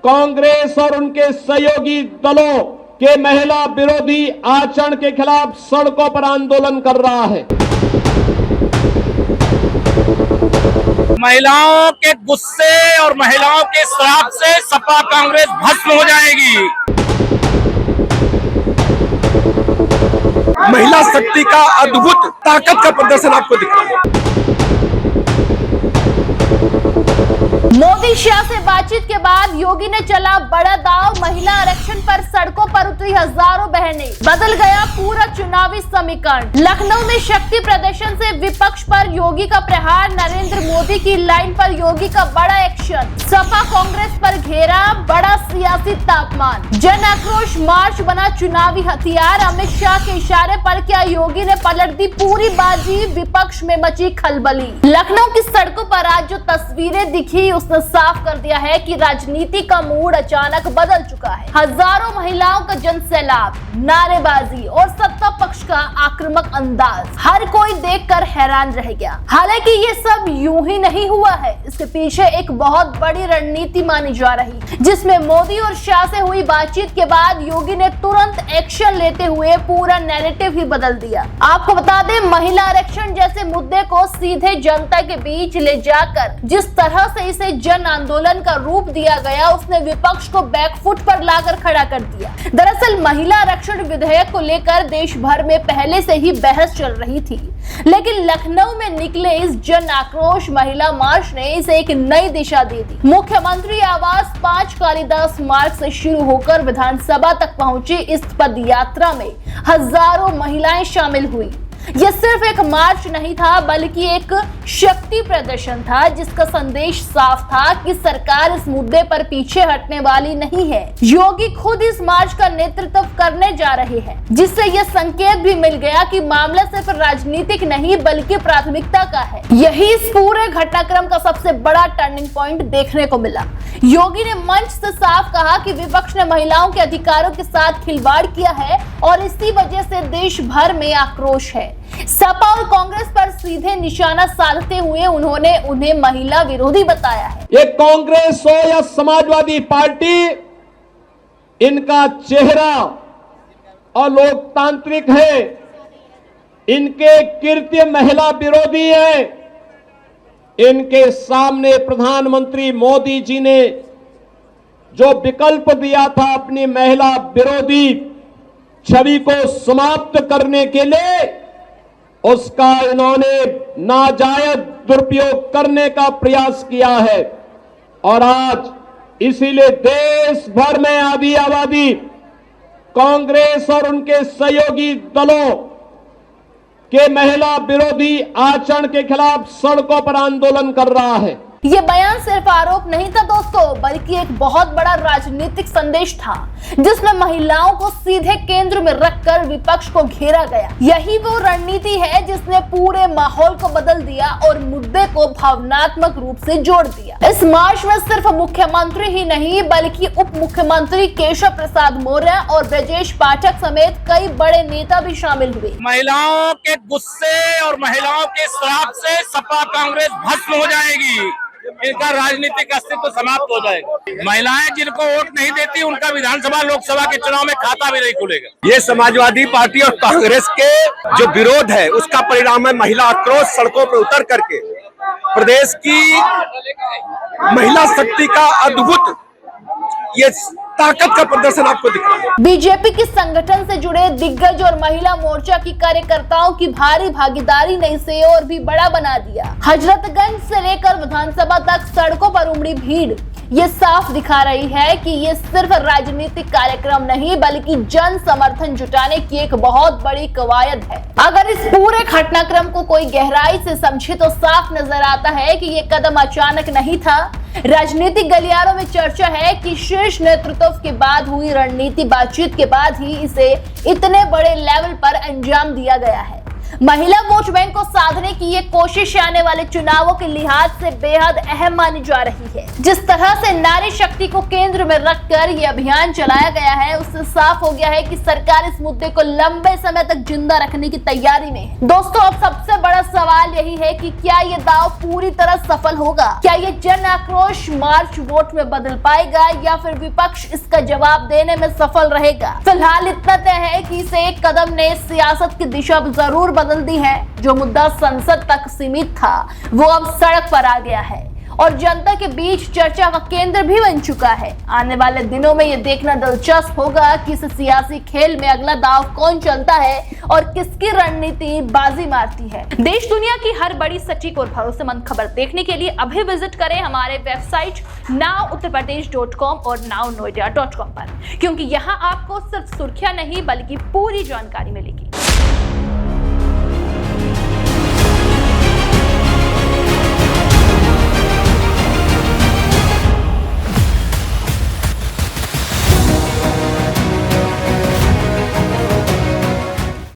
कांग्रेस और उनके सहयोगी दलों के महिला विरोधी आचरण के खिलाफ सड़कों पर आंदोलन कर रहा है। महिलाओं के गुस्से और महिलाओं के श्राप से सपा कांग्रेस भस्म हो जाएगी। महिला शक्ति का अद्भुत ताकत का प्रदर्शन आपको दिख रहा है। मोदी शाह से बातचीत के बाद योगी ने चला बड़ा दांव। महिला आरक्षण पर सड़कों पर उतरी हजारों बहनें, बदल गया पूरा चुनावी समीकरण। लखनऊ में शक्ति प्रदर्शन से विपक्ष पर योगी का प्रहार। नरेंद्र मोदी की लाइन पर योगी का बड़ा एक्शन। सपा कांग्रेस पर घेरा बड़ा सियासी तापमान। जन आक्रोश मार्च बना चुनावी हथियार। अमित शाह के इशारे पर क्या योगी ने पलट दी पूरी बाजी। विपक्ष में मची खलबली। लखनऊ की सड़कों पर आज जो तस्वीरें दिखी उसने साफ कर दिया है कि राजनीति का मूड अचानक बदल चुका है। हजारों महिलाओं का जनसैलाब, नारेबाजी और सत्ता पक्ष का आक्रामक अंदाज, हर कोई देखकर हैरान रह गया। हालांकि ये सब यूं ही नहीं हुआ है, इसके पीछे एक बहुत बड़ी रणनीति मानी जा रही, जिसमें मोदी और शाह से हुई बातचीत के बाद योगी ने तुरंत एक्शन लेते हुए पूरा नैरेटिव ही बदल दिया। आपको बता दें, महिला आरक्षण जैसे मुद्दे को सीधे जनता के बीच ले जाकर जिस तरह से इसे जन आंदोलन का रूप दिया गया, उसने विपक्ष को बैकफुट पर लाकर खड़ा कर दिया। दरअसल महिला आरक्षण विधेयक को लेकर देश भर में पहले से ही बहस चल रही थी, लेकिन लखनऊ में निकले इस जन आक्रोश महिला मार्च ने इसे एक नई दिशा दे दी। मुख्यमंत्री आवास 5 कालिदास मार्ग से शुरू होकर विधानसभा तक पहुंची इस पद यात्रा में हजारों महिलाएं शामिल हुई। यह सिर्फ एक मार्च नहीं था, बल्कि एक शक्ति प्रदर्शन था, जिसका संदेश साफ था कि सरकार इस मुद्दे पर पीछे हटने वाली नहीं है। योगी खुद इस मार्च का नेतृत्व करने जा रहे हैं, जिससे यह संकेत भी मिल गया कि मामला सिर्फ राजनीतिक नहीं बल्कि प्राथमिकता का है। यही इस पूरे घटनाक्रम का सबसे बड़ा टर्निंग पॉइंट देखने को मिला। योगी ने मंच से साफ कहा कि विपक्ष ने महिलाओं के अधिकारों के साथ खिलवाड़ किया है और इसी वजह से देश भर में आक्रोश है। सपा और कांग्रेस पर सीधे निशाना साधते हुए उन्होंने उन्हें महिला विरोधी बताया है। ये कांग्रेस हो या समाजवादी पार्टी, इनका चेहरा और लोकतांत्रिक है, इनके कृत्य महिला विरोधी है। इनके सामने प्रधानमंत्री मोदी जी ने जो विकल्प दिया था अपनी महिला विरोधी छवि को समाप्त करने के लिए, उसका इन्होंने नाजायज दुरुपयोग करने का प्रयास किया है। और आज इसीलिए देश भर में आधी आबादी कांग्रेस और उनके सहयोगी दलों के महिला विरोधी आचरण के खिलाफ सड़कों पर आंदोलन कर रहा है। ये बयान सिर्फ आरोप नहीं था दोस्तों, बल्कि एक बहुत बड़ा राजनीतिक संदेश था, जिसमें महिलाओं को सीधे केंद्र में रखकर विपक्ष को घेरा गया। यही वो रणनीति है जिसने पूरे माहौल को बदल दिया और मुद्दे को भावनात्मक रूप से जोड़ दिया। इस मार्च में सिर्फ मुख्यमंत्री ही नहीं बल्कि उप मुख्यमंत्री केशव प्रसाद मौर्य और ब्रजेश पाठक समेत कई बड़े नेता भी शामिल हुए। महिलाओं के गुस्से और महिलाओं के श्राप से सपा कांग्रेस भस्म हो जाएगी। इनका राजनीतिक अस्तित्व समाप्त हो जाएगा। महिलाएं जिनको वोट नहीं देती, उनका विधानसभा लोकसभा के चुनाव में खाता भी नहीं खुलेगा। ये समाजवादी पार्टी और कांग्रेस के जो विरोध है उसका परिणाम है महिला आक्रोश सड़कों पर उतर करके प्रदेश की महिला शक्ति का अद्भुत ये ताकत का प्रदर्शन आपको दिख रहा है। बीजेपी के संगठन से जुड़े दिग्गज और महिला मोर्चा की कार्यकर्ताओं की भारी भागीदारी ने इसे और भी बड़ा बना दिया। हजरतगंज से लेकर विधानसभा तक सड़कों पर उमड़ी भीड़ ये साफ दिखा रही है कि ये सिर्फ राजनीतिक कार्यक्रम नहीं बल्कि जन समर्थन जुटाने की एक बहुत बड़ी कवायद है। अगर इस पूरे घटनाक्रम को कोई गहराई से समझे तो साफ नजर आता है कि ये कदम अचानक नहीं था। राजनीतिक गलियारों में चर्चा है कि शीर्ष नेतृत्व के बाद हुई रणनीति बातचीत के बाद ही इसे इतने बड़े लेवल पर अंजाम दिया गया है। महिला वोट बैंक को साधने की ये कोशिश आने वाले चुनावों के लिहाज से बेहद अहम मानी जा रही है। जिस तरह से नारी शक्ति को केंद्र में रखकर ये अभियान चलाया गया है, उससे साफ हो गया है कि सरकार इस मुद्दे को लंबे समय तक जिंदा रखने की तैयारी में है। दोस्तों, अब सबसे बड़ा सवाल यही है कि क्या ये दांव पूरी तरह सफल होगा? क्या ये जन आक्रोश मार्च वोट में बदल पाएगा या फिर विपक्ष इसका जवाब देने में सफल रहेगा? फिलहाल इतना तय है कि इस एक कदम ने सियासत की दिशा जरूर बदल दी है। जो मुद्दा संसद तक सीमित था वो अब सड़क पर आ गया है और जनता के बीच चर्चा का केंद्र भी बन चुका है। आने वाले दिनों में ये देखना दिलचस्प होगा कि इस सियासी खेल में अगला दांव कौन चलता है और किसकी रणनीति बाजी मारती है। देश दुनिया की हर बड़ी सटीक और भरोसेमंद खबर देखने के लिए अभी विजिट करें हमारे वेबसाइट nowuttarpradesh.com और nownoida.com पर, क्योंकि यहाँ आपको सिर्फ सुर्खियां नहीं बल्कि पूरी जानकारी मिलेगी।